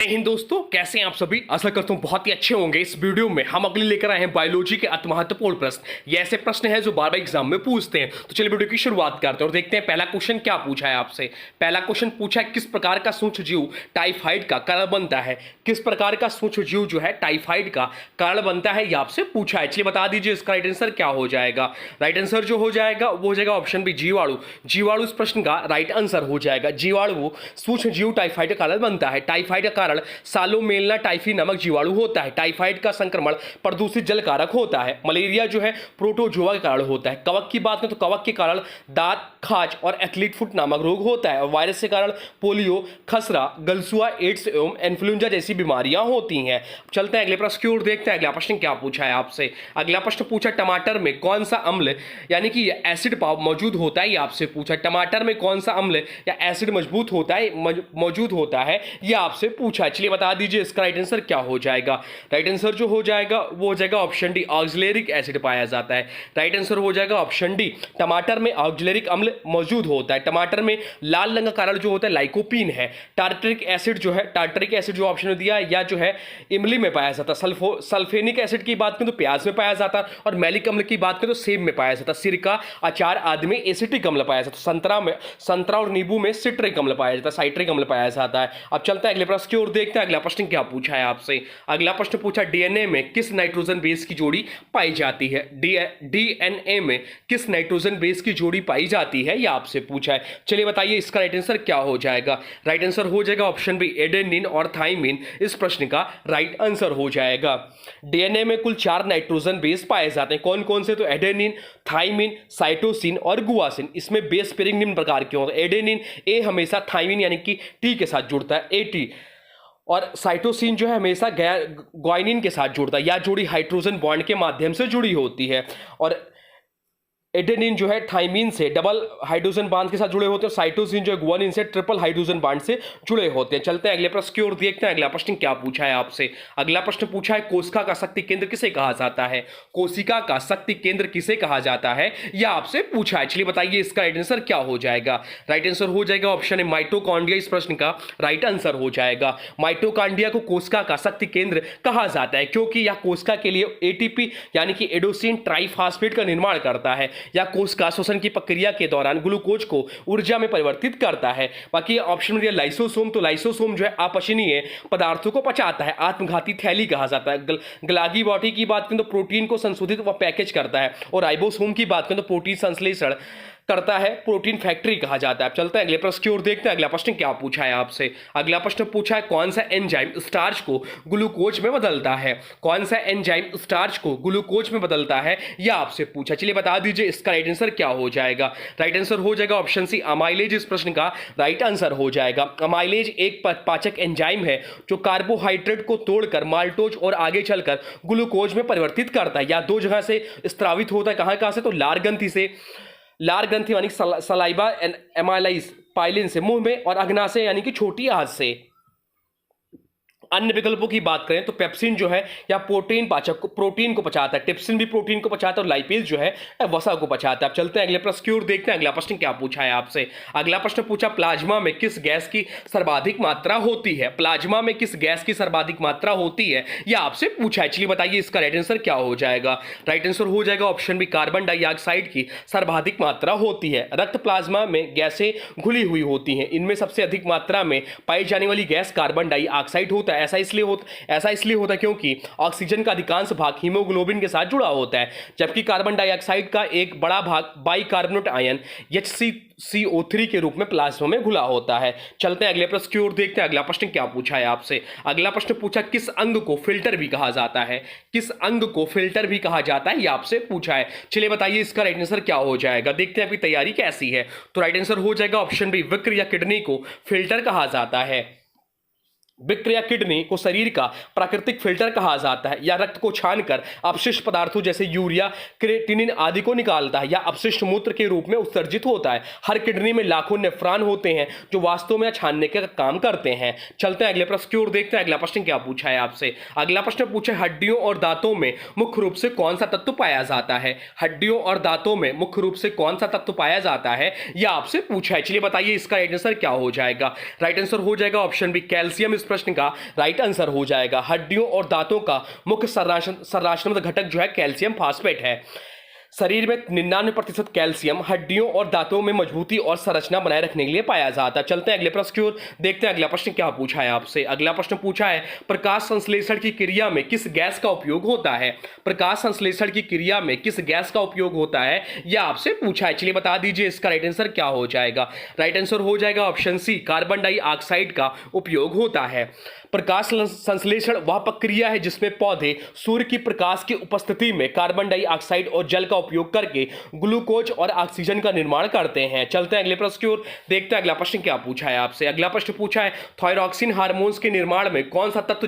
जय हिंद दोस्तों, कैसे हैं आप सभी। आशा करता हूं बहुत ही अच्छे होंगे। इस वीडियो में हम अगले लेकर आए हैं बायोलॉजी के अति महत्वपूर्ण प्रश्न। ये ऐसे प्रश्न हैं जो बार बार एग्जाम में पूछते हैं। तो चलिए वीडियो की शुरुआत करते हैं और देखते हैं पहला क्वेश्चन क्या पूछा है आपसे। पहला क्वेश्चन पूछा है किस प्रकार का सूक्ष्म जीव टाइफाइड का कारण बनता है। किस प्रकार का सूक्ष्म जीव जो है टाइफाइड का कारण बनता है, ये आपसे पूछा है। चलिए बता दीजिए इसका राइट आंसर क्या हो जाएगा। राइट आंसर जो हो जाएगा वो हो जाएगा ऑप्शन बी, जीवाणु। जीवाणु इस प्रश्न का राइट आंसर हो जाएगा। जीवाणु सूक्ष्म जीव टाइफाइड का कारण बनता है। टाइफाइड का कारण सालोमेला टाइफी नामक जीवाणु होता है। टाइफाइड का संक्रमण प्रदूषित जल कारक होता है। मलेरिया जो है प्रोटोजोआ के कारण होता है। कवक की बात करें तो कवक के कारण दांत खाज और एथलीट फुट नामक रोग होता है। और वायरस के कारण पोलियो, खसरा, गलसुआ, एड्स एवं इन्फ्लुएंजा जैसी बीमारियां होती हैं। चलते हैं अगले प्रश्न की ओर, देखते हैं अगला प्रश्न क्या पूछा है आपसे। अगला प्रश्न पूछा टमाटर में कौन सा अम्ल यानी कि एसिड मौजूद होता है, ये आपसे पूछा। टमाटर में कौन सा अम्ल या एसिड मजबूत होता है मौजूद होता है, ये आपसे पूछा है। चलिए बता दीजिए इसका राइट आंसर क्या हो जाएगा। राइट आंसर जो हो जाएगा वो हो जाएगा ऑप्शन डी, ऑक्सलेरिक एसिड पाया जाता है। राइट आंसर हो जाएगा ऑप्शन डी, टमाटर में ऑक्सलेरिक अम्ल मौजूद होता है। टमाटर में लाल रंग का कारण जो होता है लाइकोपीन है। टार्टरिक एसिड जो है, टार्टरिक एसिड जो ऑप्शन में दिया है या जो है इमली में पाया जाता है। सल्फेनिक एसिड की बात करें तो प्याज में पाया जाता है। और मैलिक अम्ल की बात करें तो सेब में पाया जाता है। सिरका, अचार आदि में एसिटिक अम्ल पाया जाता है। संतरा और नींबू में सिट्रिक अम्ल पाया जाता है, साइट्रिक अम्ल पाया जाता है। अब चलते हैं अगले प्रश्न की ओर, देखते हैं अगला प्रश्न क्या पूछा है आपसे। अगला प्रश्न पूछा डीएनए में किस नाइट्रोजन बेस की जोड़ी पाई जाती है। डीएनए में किस नाइट्रोजन बेस की जोड़ी पाई जाती है, यह आपसे पूछा है। चलिए बताइए इसका राइट आंसर क्या हो जाएगा। राइट आंसर हो जाएगा ऑप्शन बी, एडेनिन और थाइमिन इस प्रश्न का राइट आंसर हो जाएगा। डीएनए में कुल 4 नाइट्रोजन बेस पाए जाते हैं। कौन कौन से? तो एडेनिन, थाइमिन, साइटोसिन और गुआसिन। इसमें बेस पेयरिंग निम्न प्रकार के होते हैं। एडेनिन ए हमेशा थाइमिन यानी कि टी के साथ जुड़ता है, एटी। और साइटोसिन जो है हमेशा ग्वाइनिन के साथ जुड़ता है, या जोड़ी हाइड्रोजन बॉन्ड के माध्यम से जुड़ी होती है। और एडेनिन जो है थाइमिन से डबल हाइड्रोजन बांड के साथ जुड़े होते हैं। साइटोसिन जो है गुआनिन से ट्रिपल हाइड्रोजन बांड से जुड़े होते हैं। चलते हैं अगले प्रश्न की ओर, देखते हैं अगला प्रश्न क्या पूछा है आपसे। अगला प्रश्न पूछा है कोशिका का शक्ति केंद्र किसे कहा जाता है। कोशिका का शक्ति केंद्र किसे कहा जाता है, यह आपसे पूछा है। चलिए बताइए इसका राइट आंसर क्या हो जाएगा। राइट आंसर हो जाएगा ऑप्शन ए, माइटोकॉन्ड्रिया इस प्रश्न का राइट आंसर हो जाएगा। माइटोकॉन्ड्रिया को कोशिका का शक्ति केंद्र कहा जाता है क्योंकि यह कोशिका के लिए एटीपी यानी कि एडोसिन ट्राइफॉस्फेट का निर्माण करता है, या कोशिका श्वसन की प्रक्रिया के दौरान ग्लूकोज को ऊर्जा में परिवर्तित करता है। बाकी ऑप्शन में दिया लाइसोसोम, तो लाइसोसोम जो है अपचनीय पदार्थों को पचाता है, आत्मघाती थैली कहा जाता है। गलागी बॉडी की बात करें तो प्रोटीन को संशोधित व पैकेज करता है। और राइबोसोम की बात करें तो प्रोटीन संश्लेषण करता है, प्रोटीन फैक्ट्री कहा जाता है। अब चलते हैं अगले प्रश्न की ओर, देखते हैं अगला प्रश्न क्या पूछा है आपसे। अगला प्रश्न पूछा है कौन सा एंजाइम स्टार्च को ग्लूकोज में बदलता है। कौन सा एंजाइम स्टार्च को ग्लूकोज में बदलता है, यह आपसे पूछा। चलिए बता दीजिए इसका राइट आंसर क्या हो जाएगा। राइट आंसर हो जाएगा ऑप्शन सी, अमाइलेज इस प्रश्न का राइट आंसर हो जाएगा। अमाइलेज एक पाचक एंजाइम है जो कार्बोहाइड्रेट को तोड़कर माल्टोज और आगे चलकर ग्लूकोज में परिवर्तित करता है, या दो जगह से स्त्रावित होता है। कहां से? तो लार ग्रंथि से, लार ग्रंथि यानी सलाइवा एमाइलाइज पाइलिन से मुंह में, और अग्नाशय यानी कि छोटी आंत से। अन्य विकल्पों की बात करें तो पेप्सिन जो है या प्रोटीन पाचक को प्रोटीन को पचाता है। टिप्सिन भी प्रोटीन को पचाता है और लाइपेज जो है वसा को पचाता है। अब चलते हैं अगले प्रश्न की ओर, देखते हैं अगला प्रश्न क्या पूछा है आपसे। अगला प्रश्न पूछा प्लाज्मा में किस गैस की सर्वाधिक मात्रा होती है। प्लाज्मा में किस गैस की सर्वाधिक मात्रा होती है, यह आपसे पूछा है। चलिए बताइए इसका राइट आंसर क्या हो जाएगा। राइट आंसर हो जाएगा ऑप्शन बी, कार्बन डाइऑक्साइड की सर्वाधिक मात्रा होती है। रक्त प्लाज्मा में गैसें घुली हुई होती हैं। इनमें सबसे अधिक मात्रा में पाई जाने वाली गैस कार्बन डाइऑक्साइड होता है। ऐसा इसलिए होता है क्योंकि ऑक्सीजन का अधिकांश भाग हीमोग्लोबिन के साथ जुड़ा होता है, जबकि कार्बन डाइऑक्साइड का एक बड़ा भाग बाइकार्बोनेट आयन HCCO3 के रूप में प्लाज्मा में घुला होता है। चलते हैं अगले प्रश्न की ओर, देखते हैं अगला प्रश्न क्या पूछा है आपसे। अगला प्रश्न पूछा किस अंग को फिल्टर भी कहा जाता है। किस अंग को फिल्टर भी कहा जाता है, यह आपसे पूछा है। चलिए बताइए इसका राइट आंसर क्या हो जाएगा। देखते हैं आपकी तैयारी कैसी है। तो राइट आंसर हो जाएगा ऑप्शन बी, वृक्क या किडनी को फिल्टर कहा जाता है। वृक्क या किडनी को शरीर का प्राकृतिक फिल्टर कहा जाता है, या रक्त को छानकर अपशिष्ट पदार्थों जैसे यूरिया, क्रिएटिनिन आदि को निकालता है, या अपशिष्ट मूत्र के रूप में उत्सर्जित होता है। हर किडनी में लाखों नेफ्रॉन होते हैं जो वास्तव में छानने का काम करते हैं। चलते हैं अगले प्रश्न की ओर, देखते हैं अगला प्रश्न क्या पूछा है आपसे। अगला प्रश्न पूछा हड्डियों और दांतों में मुख्य रूप से कौन सा तत्व पाया जाता है। हड्डियों और दांतों में मुख्य रूप से कौन सा तत्व पाया जाता है, यह आपसे पूछा है। चलिए बताइए इसका राइट आंसर क्या हो जाएगा। राइट आंसर हो जाएगा ऑप्शन बी, कैल्शियम इस प्रश्न का राइट आंसर हो जाएगा हड्डियों और दांतों का मुख्य संरचनात्मक घटक जो है कैल्शियम फास्फेट है। शरीर में 99% कैल्शियम हड्डियों और दांतों में मजबूती और संरचना बनाए रखने के लिए पाया जाता है। चलते हैं अगले प्रश्न की ओर, देखते हैं अगला प्रश्न क्या पूछा है आपसे। अगला प्रश्न पूछा है प्रकाश संश्लेषण की क्रिया में किस गैस का उपयोग होता है। प्रकाश संश्लेषण की क्रिया में किस गैस का उपयोग होता है यह आपसे पूछा है। चलिए बता दीजिए इसका राइट आंसर क्या हो जाएगा। राइट आंसर हो जाएगा ऑप्शन सी, कार्बन डाइऑक्साइड का उपयोग होता है। प्रकाश संश्लेषण वह प्रक्रिया है जिसमें पौधे सूर्य की प्रकाश की उपस्थिति में कार्बन डाइऑक्साइड और जल का उपयोग करके ग्लूकोज और ऑक्सीजन का निर्माण करते हैं। चलते हैं अगले प्रश्न की ओर, देखते हैं अगला प्रश्न क्या पूछा है आपसे। अगला प्रश्न पूछा है थायरॉक्सिन हार्मोन्स के निर्माण में कौन सा तत्व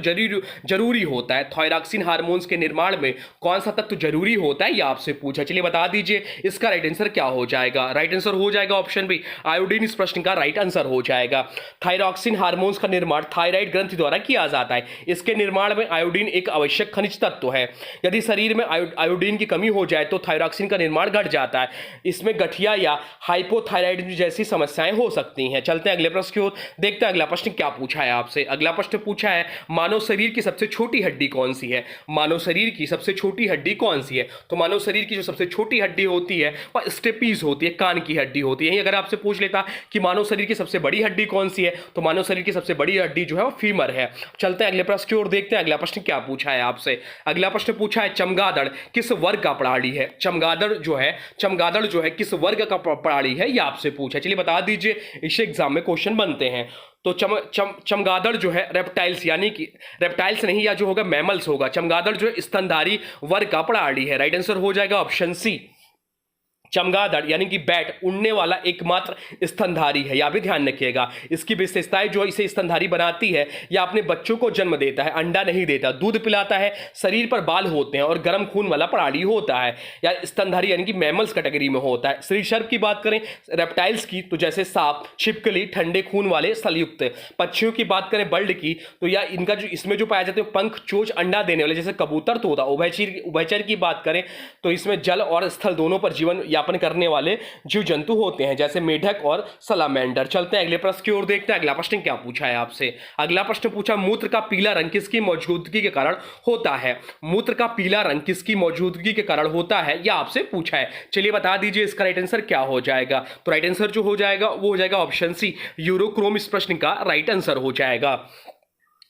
जरूरी होता है। थायरॉक्सिन हार्मोन्स के निर्माण में कौन सा तत्व जरूरी होता है यह आपसे पूछा। चलिए बता दीजिए इसका राइट आंसर क्या हो जाएगा। राइट आंसर हो जाएगा ऑप्शन बी, आयोडीन इस प्रश्न का राइट आंसर हो जाएगा। थायरॉक्सिन हार्मोन्स का निर्माण थायराइड ग्रंथि द्वारा किया जाता है। इसके निर्माण में आयोडीन एक आवश्यक खनिज तत्व है। यदि शरीर में आयोडीन की कमी हो जाए तो थायरॉक्सिन का निर्माण घट जाता है। इसमें गठिया या हाइपोथायराइडिज्म जैसी समस्याएं हो सकती हैं। चलते हैं अगले प्रश्न की ओर, देखते हैं अगला प्रश्न क्या पूछा है आपसे। अगला प्रश्न पूछा है मानव शरीर की सबसे छोटी हड्डी कौन सी है। मानव शरीर की सबसे छोटी हड्डी कौन सी है। तो मानव शरीर की जो सबसे छोटी हड्डी होती है वह स्टेपीज होती है, कान की हड्डी होती है। अगर आपसे पूछ लेता कि मानव शरीर की सबसे बड़ी हड्डी कौन सी है तो मानव शरीर की सबसे बड़ी हड्डी जो है वो फीमर है। चलते हैं अगले प्रश्न की ओर, देखते हैं अगला प्रश्न क्या पूछा है आपसे। अगला प्रश्न पूछा है चमगादड़ किस वर्ग का प्राणी है। चमगादड़ जो है किस वर्ग का प्राणी है यह आपसे पूछा। चलिए बता दीजिए, इसे एग्जाम में क्वेश्चन बनते हैं। तो चमगादड़ जो है रेप्टाइल्स, यानी कि रेप्टाइल्स नहीं, या जो होगा मैमल्स होगा। चमगादड़ जो है स्तनधारी वर्ग का प्राणी है। राइट आंसर हो जाएगा ऑप्शन सी, चमगादड़ यानी कि बैट उड़ने वाला एकमात्र स्तनधारी है। यह भी ध्यान रखिएगा। इसकी विशेषताएं जो इसे स्तनधारी बनाती है, यह अपने बच्चों को जन्म देता है, अंडा नहीं देता, दूध पिलाता है, शरीर पर बाल होते हैं और गर्म खून वाला प्राणी होता है। या स्तनधारी यानी कि मैमल्स कैटेगरी में होता है। सरीसृप की बात करें रेप्टाइल्स की तो जैसे सांप, छिपकली, ठंडे खून वाले सलयुक्त। पक्षियों की बात करें बर्ड की तो या इनका जो इसमें जो पाया जाते हैं पंख, चोंच, अंडा देने वाले जैसे कबूतर, तोता। उभयचर की बात करें तो इसमें जल और स्थल दोनों पर जीवन यापन करने वाले जीव जंतु होते हैं जैसे मेढक और सलामेंडर। चलते हैं अगले प्रश्न की ओर, देखते हैं अगला प्रश्न क्या पूछा है आपसे। अगला प्रश्न पूछा मूत्र का पीला रंग किसकी मौजूदगी के कारण होता है। मूत्र का पीला रंग किसकी मौजूदगी के कारण होता है यह आपसे पूछा है। चलिए बता दीजिए इसका राइट आंसर क्या हो जाएगा। तो राइट आंसर जो हो जाएगा वो हो जाएगा ऑप्शन सी, यूरोक्रोम इस प्रश्न का राइट आंसर हो जाएगा।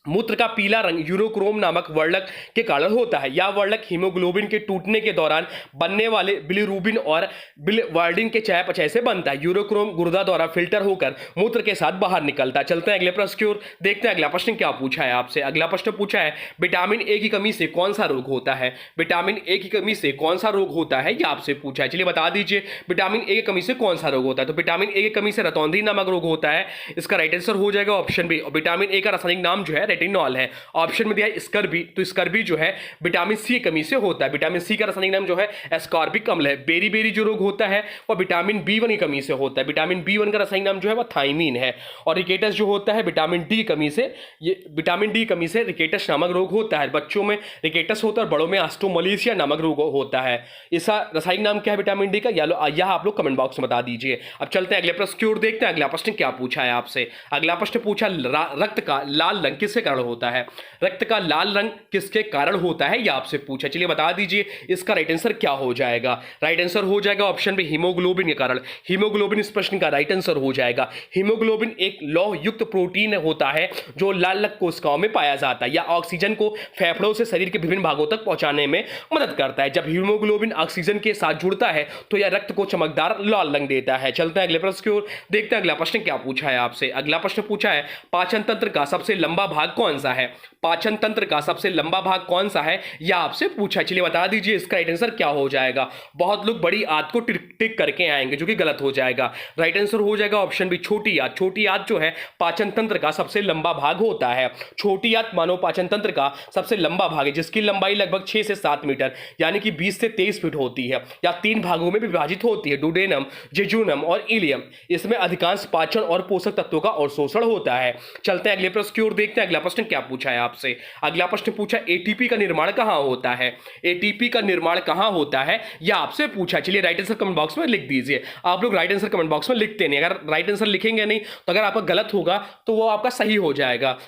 मूत्र का पीला रंग यूरोक्रोम नामक वर्णक के कारण होता है। यह वर्णक हीमोग्लोबिन के टूटने के दौरान बनने वाले बिलिरुबिन और बिलिवर्डिन के चयापचय से बनता है। यूरोक्रोम गुर्दा द्वारा फिल्टर होकर मूत्र के साथ बाहर निकलता है। चलते हैं अगले प्रश्न की ओर, देखते हैं अगला प्रश्न क्या पूछा है आपसे। अगला प्रश्न पूछा है विटामिन ए की कमी से कौन सा रोग होता है। विटामिन ए की कमी से कौन सा रोग होता है यह आपसे पूछा है। चलिए बता दीजिए विटामिन ए की कमी से कौन सा रोग होता है। तो विटामिन ए की कमी से रतौंधी नामक रोग होता है। इसका राइट आंसर हो जाएगा ऑप्शन बी। विटामिन ए का रासायनिक नाम जो है रेटिनॉल है। ऑप्शन में दिया है स्कर्बी, तो स्कर्बी जो है विटामिन सी की कमी से होता है। विटामिन सी का रासायनिक नाम जो है एस्कॉर्बिक अम्ल है। बेरी जो रोग होता है वह विटामिन बी वन की कमी से होता है। विटामिन बी वन का रासायनिक नाम जो है वह थायमीन है। और रिकेटस जो होता है विटामिन डी कमी से, ये विटामिन डी कमी से रिकेटस नामक रोग होता है। बच्चों में रिकेटस होता है और बड़ों में ऑस्टोमलेशिया नामक रोग होता है। इसका रासायनिक नाम क्या है विटामिन डी का, यह आप लोग कमेंट बॉक्स में बता दीजिए। अब चलते हैं अगले प्रश्न की ओर, देखते हैं अगला प्रश्न क्या पूछा है आपसे। अगला प्रश्न पूछा रक्त का लाल रंग किसके कारण होता है। रक्त का लाल रंग किसके कारण होता है यह आपसे पूछा। चलिए बता दीजिए इसका राइट आंसर क्या हो जाएगा। राइट आंसर हो जाएगा ऑप्शन बी, हीमोग्लोबिन के कारण। हीमोग्लोबिन इस प्रश्न का राइट आंसर हो जाएगा। हीमोग्लोबिन एक लौह युक्त प्रोटीन होता है जो लाल रक्त कोशिकाओं में पाया जाता है। यह ऑक्सीजन को फेफड़ों से शरीर के विभिन्न भागों तक पहुंचाने में मदद करता है। जब हीमोग्लोबिन ऑक्सीजन के साथ जुड़ता है तो यह रक्त को चमकदार लाल रंग देता है। चलते हैं अगले प्रश्न की ओर, देखते हैं अगला प्रश्न क्या पूछा है आपसे। अगला प्रश्न पूछा है पाचन तंत्र का सबसे लंबा भाग कौन सा है। पाचन तंत्र का सबसे लंबा भाग कौन सा है यह आपसे पूछा। चलिए बता दीजिए इसका राइट आंसर क्या हो जाएगा। बहुत लोग बड़ी आंत को टिक करके आएंगे जो कि गलत हो जाएगा। राइट आंसर हो जाएगा ऑप्शन बी, छोटी आंत। छोटी आंत जो है पाचन तंत्र का सबसे लंबा भाग होता है। छोटी आंत मानव पाचन तंत्र का सबसे लंबा भाग है जिसकी लंबाई लगभग 6 से 7 मीटर यानी कि 20 से 23 फीट होती है। या 3 भागों में विभाजित होती है, डुडेनम, जेजुनम और इलियम। इसमें अधिकांश पाचन और पोषक तत्वों का अवशोषण होता है। चलते हैं अगले प्रश्न की ओर, देखते हैं अगला प्रश्न क्या पूछा है आपसे। अगला प्रश्न पूछा एटीपी का निर्माण कहां होता है। एटीपी का निर्माण कहां होता है यह आपसे पूछा। चलिए राइट आंसर कमेंट बॉक्स में लिख दीजिए। आप लोग राइट आंसर कमेंट बॉक्स में लिखते नहीं, अगर राइट आंसर लिखेंगे नहीं तो अगर आपका गलत होगा तो वो आपका सही हो जाएगा।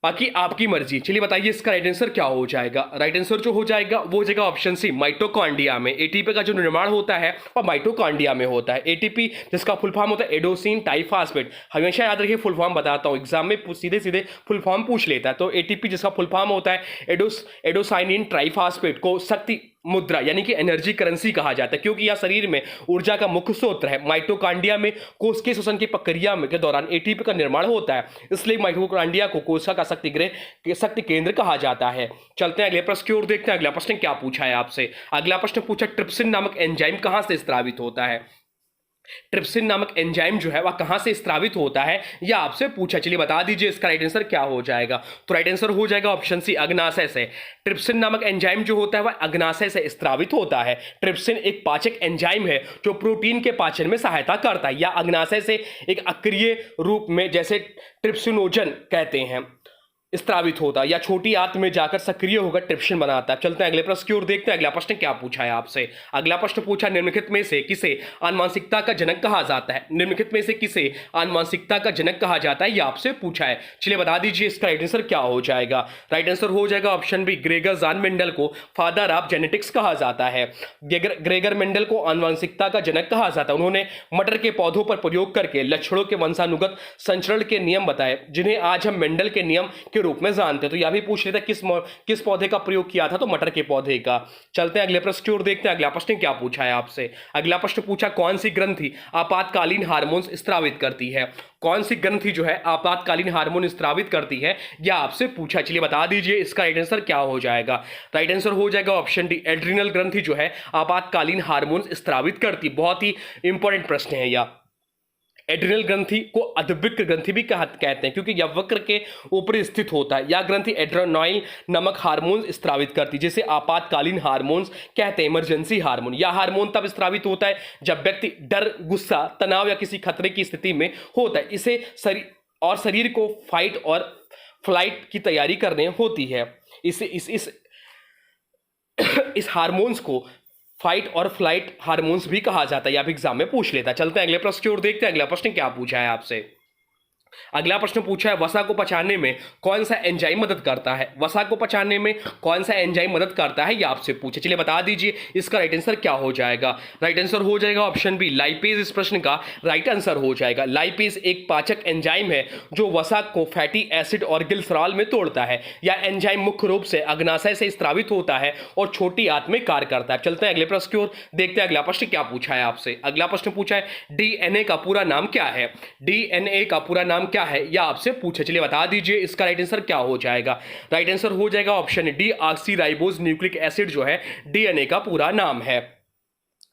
बाकी आपकी मर्जी। चलिए बताइए इसका राइट आंसर क्या हो जाएगा। राइट आंसर जो हो जाएगा वो हो जाएगा ऑप्शन सी, माइटोकॉन्ड्रिया में। एटीपी का जो निर्माण होता है वह माइटोकॉन्ड्रिया में होता है। एटीपी जिसका फुल फॉर्म होता है एडोसिन ट्राइफॉस्फेट। हमेशा याद रखिए फुल फॉर्म बताता हूँ, एग्जाम में सीधे सीधे फुल फॉर्म पूछ लेता है। तो एटीपी जिसका फुल फॉर्म होता है एडोसाइनिन ट्राइफॉस्फेट को शक्ति मुद्रा यानी कि एनर्जी करेंसी कहा जाता है, क्योंकि यह शरीर में ऊर्जा का मुख्य स्रोत है। माइटोकॉन्ड्रिया में कोशिकीय श्वसन की प्रक्रिया के दौरान एटीपी का निर्माण होता है, इसलिए माइटोकॉन्ड्रिया को कोशिका का शक्ति केंद्र कहा जाता है। चलते हैं अगले प्रश्न की ओर, देखते हैं अगला प्रश्न क्या पूछा है आपसे। अगला प्रश्न पूछा ट्रिप्सिन नामक एंजाइम कहां से स्रावित होता है। ट्रिप्सिन नामक एंजाइम जो है वह कहां से स्रावित होता है यह आपसे पूछा। चलिए बता दीजिए इसका राइट आंसर क्या हो जाएगा। तो राइट आंसर हो जाएगा ऑप्शन सी, अग्नाशय से। ट्रिप्सिन नामक एंजाइम जो होता है वह अग्नाशय से स्रावित होता है। ट्रिप्सिन एक पाचक एंजाइम है जो प्रोटीन के पाचन में सहायता करता है, या अग्नाशय से एक अक्रिय रूप में जैसे ट्रिप्सिनोजन कहते हैं स्त्रावित होता है, या छोटी आंत में जाकर सक्रिय होकर ट्रिप्सिन बनाता है। चलते हैं अगले प्रश्न की ओर, देखते हैं अगला प्रश्न क्या पूछा है आपसे। अगला प्रश्न पूछा निम्नलिखित में से किसे आनुवंशिकता का जनक कहा जाता है। निम्नलिखित में से किसे आनुवंशिकता का जनक कहा जाता है यह आपसे पूछा है। चलिए बता दीजिए इसका राइट आंसर क्या हो जाएगा। राइट आंसर हो जाएगा option B, Gregor John Mendel को फादर ऑफ जेनेटिक्स कहा जाता है। ग्रेगर मेंडल को आनुवंशिकता का जनक कहा जाता है। उन्होंने मटर के पौधों पर प्रयोग करके लक्षणों के वंशानुगत संचरण के नियम बताए, जिन्हें आज हम मेंडल के नियम के रूप में जानते हैं। तो यह भी पूछ लेता किस पौधे का प्रयोग किया था, तो मटर के पौधे का। चलते हैं अगले प्रश्न की ओर, देखते हैं अगला प्रश्न क्या पूछा है आपसे। अगला प्रश्न पूछा कौन सी ग्रंथि आपातकालीन हार्मोन्स स्रावित करती है। कौन सी ग्रंथि जो है आपातकालीन हार्मोन स्रावित करती है यह आपसे पूछा। चलिए बता दीजिए इसका राइट आंसर क्या हो जाएगा। राइट आंसर हो जाएगा ऑप्शन डी, एड्रिनल ग्रंथि जो है आपातकालीन हार्मोन स्रावित करती। बहुत ही इंपॉर्टेंट प्रश्न है यह। एड्रिनल ग्रंथि को अधवृक्क ग्रंथि भी कहते हैं, क्योंकि यह वक्र के ऊपर स्थित होता है। यह ग्रंथि एड्रेनाइन नामक हार्मोन स्रावित करती है, जिसे आपातकालीन हार्मोन्स कहते हैं, इमरजेंसी हार्मोन। यह हार्मोन तब स्रावित होता है जब व्यक्ति डर, गुस्सा, तनाव या किसी खतरे की स्थिति में होता है। इसे शरीर को फाइट और फ्लाइट की तैयारी करने होती है। इस हार्मोन्स को फाइट और फ्लाइट हार्मोन्स भी कहा जाता है, या भी एग्जाम में पूछ लेता है। चलते हैं अगले प्रश्न की ओर, देखते हैं अगला प्रश्न क्या पूछा है आपसे। अगला प्रश्न पूछा है वसा को पचाने में कौन सा एंजाइम मदद करता है। वसा को पचाने में कौन सा एंजाइम मदद करता है यह आपसे पूछे। चलिए बता दीजिए इसका राइट आंसर क्या हो जाएगा। राइट आंसर हो जाएगा ऑप्शन बी, लाइपेज इस प्रश्न का राइट आंसर हो जाएगा। लाइपेज एक पाचक एंजाइम है जो वसा को फैटी एसिड और ग्लिसरॉल में तोड़ता है। यह एंजाइम मुख्य रूप से अग्नाशय से स्रावित होता है और छोटी आंत में कार्य करता है। चलते हैं अगले प्रश्न की ओर, देखते हैं अगला प्रश्न क्या पूछा है आपसे। अगला प्रश्न पूछा है डीएनए का पूरा नाम क्या है। डीएनए का पूरा नाम क्या है यह आपसे पूछे। चलिए बता दीजिए इसका राइट आंसर क्या हो जाएगा। राइट आंसर हो जाएगा option D, oxyribose nucleic acid जो है डीएनए का पूरा नाम है।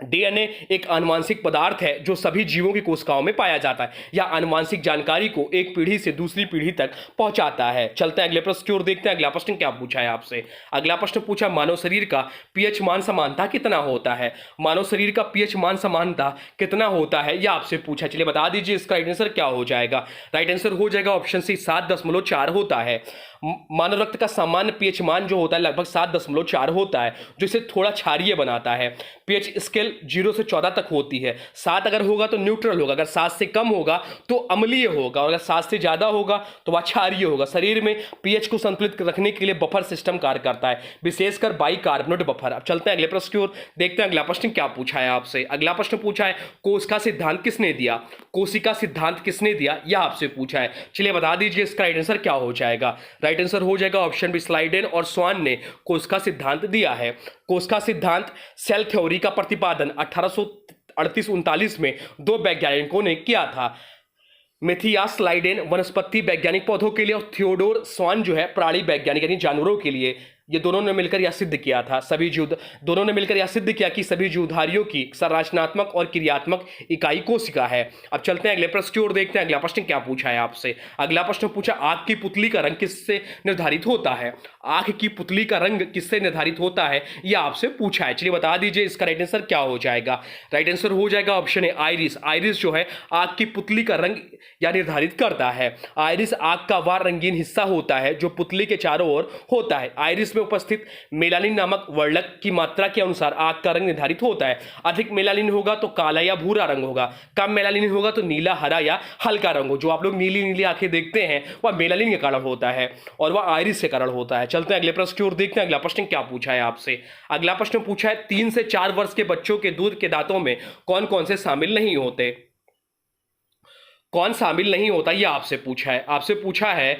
डीएनए एक आनुवांशिक पदार्थ है जो सभी जीवों की कोशिकाओं में पाया जाता है। यह आनुवांशिक जानकारी को एक पीढ़ी से दूसरी पीढ़ी तक पहुंचाता है। चलते हैं अगले प्रश्न की ओर, देखते हैं अगला प्रश्न क्या पूछा है आपसे। अगला प्रश्न पूछा मानव शरीर का पीएच मान समानता कितना होता है। मानव शरीर का पीएच मान समानता कितना होता है यह आपसे पूछा। चलिए बता दीजिए इसका राइट आंसर क्या हो जाएगा। राइट आंसर हो जाएगा ऑप्शन सी, 7.4 होता है। मानव रक्त का सामान्य पीएच मान जो होता है लगभग 7.4 होता है, जो इसे थोड़ा क्षारीय बनाता है। पीएच स्केल 0 से 14 तक होती है। 7 अगर होगा तो न्यूट्रल होगा, अगर 7 से कम होगा तो अम्लीय होगा, और अगर 7 से ज्यादा होगा तो वह क्षारीय होगा। शरीर में पीएच को संतुलित रखने के लिए बफर सिस्टम कार्य करता है, विशेषकर बाइकार्बोनेट बफर। अब चलते हैं अगले प्रश्न की ओर, देखते हैं अगला प्रश्न क्या पूछा है आपसे। अगला प्रश्न पूछा है कोशिका सिद्धांत किसने दिया। कोशिका सिद्धांत किसने दिया यह आपसे पूछा है। चलिए बता दीजिए इसका राइट आंसर क्या हो जाएगा। राइट आंसर हो जाएगा ऑप्शन बी, स्लाइडेन और स्वान ने कोशिका सिद्धांत दिया है। कोशिका सिद्धांत सेल थ्योरी का प्रतिपादन 1838-39 में 2 वैज्ञानिकों ने किया था। मेथियास स्लाइडेन वनस्पति वैज्ञानिक पौधों के लिए और थियोडोर स्वान जो है प्राणी वैज्ञानिक यानी जानवरों के लिए। ये दोनों ने मिलकर यह सिद्ध किया था, दोनों ने मिलकर यह सिद्ध किया कि सभी जीवधारियों की संरचनात्मक और क्रियात्मक इकाई कोशिका है। अब चलते हैं अगले प्रश्न की ओर, देखते हैं अगला प्रश्न क्या पूछा है आपसे। अगला प्रश्न पूछा आंख की पुतली का रंग किससे निर्धारित होता है। आंख की पुतली का रंग किससे निर्धारित होता है यह आपसे पूछा है। चलिए बता दीजिए इसका राइट आंसर क्या हो जाएगा। राइट आंसर हो जाएगा ऑप्शन ए, आइरिस। आइरिस जो है आंख की पुतली का रंग या निर्धारित करता है। आइरिस आंख का वह रंगीन हिस्सा होता है जो पुतली के चारों ओर होता है। आइरिस में इसमें उपस्थित मेलानिन नामक वर्णक की मात्रा के अनुसार आंख का रंग निर्धारित होता है। अधिक मेलानिन होगा तो काला या भूरा रंग होगा, कम मेलानिन होगा तो नीला, हरा या हल्का रंग हो। जो आप लोग नीली नीली आंखें देखते हैं वह मेलानिन के कारण होता है और वह आयरिस के कारण होता है। चलते हैं अगले प्रश्न की ओर, देखते हैं अगला प्रश्न क्या पूछा है आपसे। अगला प्रश्न पूछा है 3 से 4 वर्ष के बच्चों के दूध के दांतों में कौन कौन से शामिल नहीं होते। कौन शामिल नहीं होता यह आपसे पूछा है। आपसे पूछा है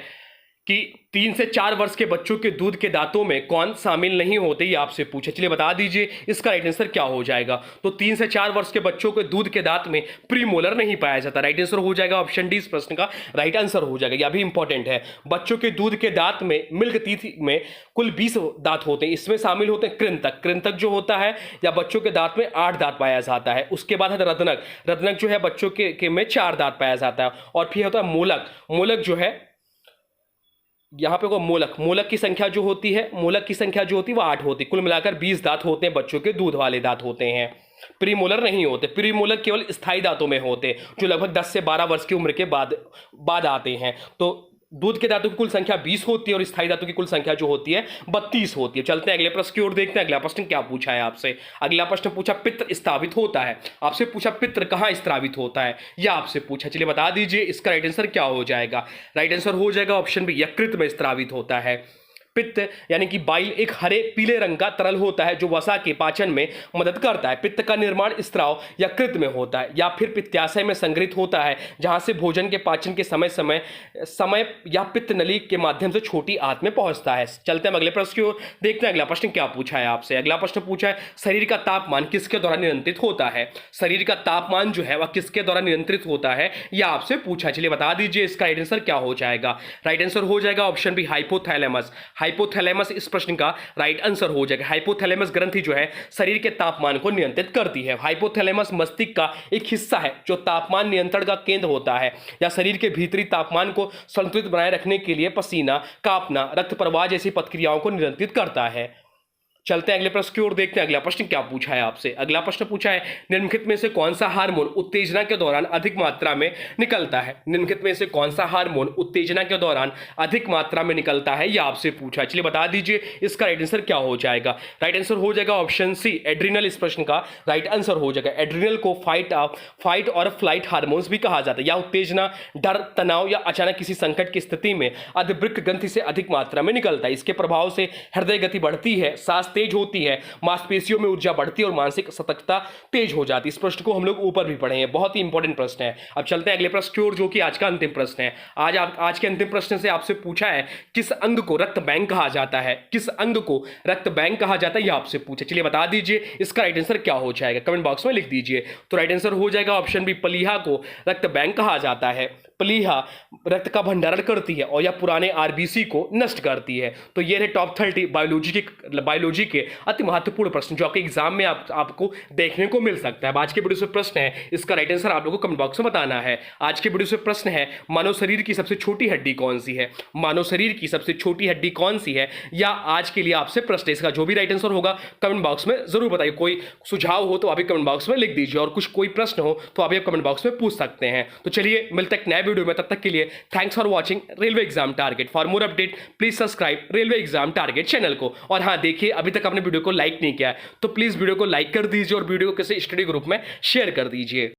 कि 3 से 4 वर्ष के बच्चों के दूध के दांतों में कौन शामिल नहीं होते, ये आपसे पूछे। चलिए बता दीजिए इसका राइट आंसर क्या हो जाएगा। तो 3 से 4 वर्ष के बच्चों के दूध के दांत में प्रीमोलर नहीं पाया जाता। राइट आंसर हो जाएगा ऑप्शन डी, इस प्रश्न का राइट आंसर हो जाएगा। यह भी इंपॉर्टेंट है। बच्चों के दूध के दांत में, मिल्क टीथ में कुल 20 दांत होते हैं। इसमें शामिल होते हैं कृंतक। कृंतक जो होता है या बच्चों के दांत में 8 दांत पाया जाता है। उसके बाद है रत्नक। रत्नक जो है बच्चों के में 4 दांत पाया जाता है। और फिर होता है मोलक। मोलक जो है यहाँ पे मोलक, मोलक की संख्या जो होती है, मोलक की संख्या जो होती है वो 8 होती है। कुल मिलाकर 20 दांत होते हैं, बच्चों के दूध वाले दांत होते हैं। प्रीमोलर नहीं होते। प्रीमोलर केवल स्थायी दांतों में होते जो लगभग 10 से 12 वर्ष की उम्र के बाद आते हैं। तो दूध के दांतों की कुल संख्या 20 होती है और स्थायी दांतों की कुल संख्या जो होती है 32 होती है। चलते हैं अगले प्रश्न की ओर, देखते हैं अगला प्रश्न क्या पूछा है आपसे। अगला प्रश्न पूछा पित्त स्त्रावित होता है। आपसे पूछा पित्त कहाँ स्त्रावित होता है, यह आपसे पूछा। चलिए बता दीजिए इसका राइट आंसर क्या हो जाएगा। राइट आंसर हो जाएगा ऑप्शन बी, यकृत में स्त्रावित होता है। पित्त यानी कि बाइल एक हरे पीले रंग का तरल होता है जो वसा के पाचन में मदद करता है। पित्त का निर्माण स्त्राव यकृत में होता है या फिर पित्ताशय में संग्रहित होता है, जहां से भोजन के पाचन के समय या पित्त नली के माध्यम से छोटी आंत में पहुंचता है। चलते हैं अगले प्रश्न की ओर, देखते हैं अगला प्रश्न क्या पूछा है आपसे। अगला प्रश्न पूछा है शरीर का तापमान किसके द्वारा नियंत्रित होता है। शरीर का तापमान जो है वह किसके द्वारा नियंत्रित होता है, यह आपसे पूछा। चलिए बता दीजिए इसका राइट आंसर क्या हो जाएगा। राइट आंसर हो जाएगा ऑप्शन बी, हाइपोथैलेमस। हाइपोथैलेमस इस प्रश्न का राइट आंसर हो जाएगा। हाइपोथैलेमस ग्रंथि जो है शरीर के तापमान को नियंत्रित करती है। हाइपोथैलेमस मस्तिष्क का एक हिस्सा है जो तापमान नियंत्रण का केंद्र होता है या शरीर के भीतरी तापमान को संतुलित बनाए रखने के लिए पसीना, कांपना, रक्त प्रवाह जैसी प्रक्रियाओं को नियंत्रित करता है। चलते हैं अगले प्रश्न की ओर, देखते हैं अगला प्रश्न क्या पूछा है आपसे। अगला प्रश्न पूछा है निम्नलिखित में से कौन सा हार्मोन उत्तेजना के दौरान अधिक मात्रा में निकलता है। निम्नलिखित में से कौन सा हार्मोन उत्तेजना के दौरान अधिक मात्रा में निकलता है, यह आपसे पूछा। चलिए बता दीजिए इसका राइट आंसर क्या हो जाएगा। राइट आंसर हो जाएगा ऑप्शन सी, एड्रिनल इस प्रश्न का राइट आंसर हो जाएगा। एड्रिनल को फाइट और फ्लाइट हार्मोन्स भी कहा जाता है। यह उत्तेजना, डर, तनाव या अचानक किसी संकट की स्थिति में अधिवृक्क ग्रंथि से अधिक मात्रा में निकलता है। इसके प्रभाव से हृदय गति बढ़ती है, सांस तेज होती है, मांसपेशियों में ऊर्जा बढ़ती है और मानसिक सतर्कता तेज हो जाती है। इस प्रश्न को हम लोग ऊपर भी पढ़े हैं, बहुत ही इंपॉर्टेंट प्रश्न है। अब चलते हैं अगले प्रश्न की ओर जो कि आज का अंतिम प्रश्न है। आज के अंतिम प्रश्न से आपसे पूछा है किस अंग को रक्त बैंक कहा जाता है। किस अंग को रक्त बैंक कहा जाता है, यह आपसे पूछा। चलिए बता दीजिए इसका राइट आंसर क्या हो जाएगा, कमेंट बॉक्स में लिख दीजिए। तो राइट आंसर हो जाएगा ऑप्शन बी, प्लीहा को रक्त बैंक कहा जाता है। प्लीहा रक्त का भंडारण करती है और यह पुराने आरबीसी को नष्ट करती है। तो ये रहे टॉप 30 बायोलॉजी के अति महत्वपूर्ण प्रश्न जो आपके एग्जाम में आपको देखने को मिल सकता है। आज के वीडियो से प्रश्न है, इसका राइट आंसर आप लोगों को कमेंट बॉक्स में बताना है। आज के वीडियो से प्रश्न है मानव शरीर की सबसे छोटी हड्डी कौन सी है। मानव शरीर की सबसे छोटी हड्डी कौन सी है, या आज के लिए आपसे प्रश्न है। इसका जो भी राइट आंसर होगा कमेंट बॉक्स में जरूर बताइए। कोई सुझाव हो तो आप कमेंट बॉक्स में लिख दीजिए और कोई प्रश्न हो तो आप कमेंट बॉक्स में पूछ सकते हैं। तो चलिए मिलते हैं नए वीडियो में, तब तक के लिए thanks for watching railway exam target. For more update please subscribe railway exam target channel को। और हाँ देखिए, अभी तक आपने वीडियो को लाइक नहीं किया है तो प्लीज वीडियो को लाइक कर दीजिए और वीडियो को किसी स्टडी ग्रुप में शेयर कर दीजिए।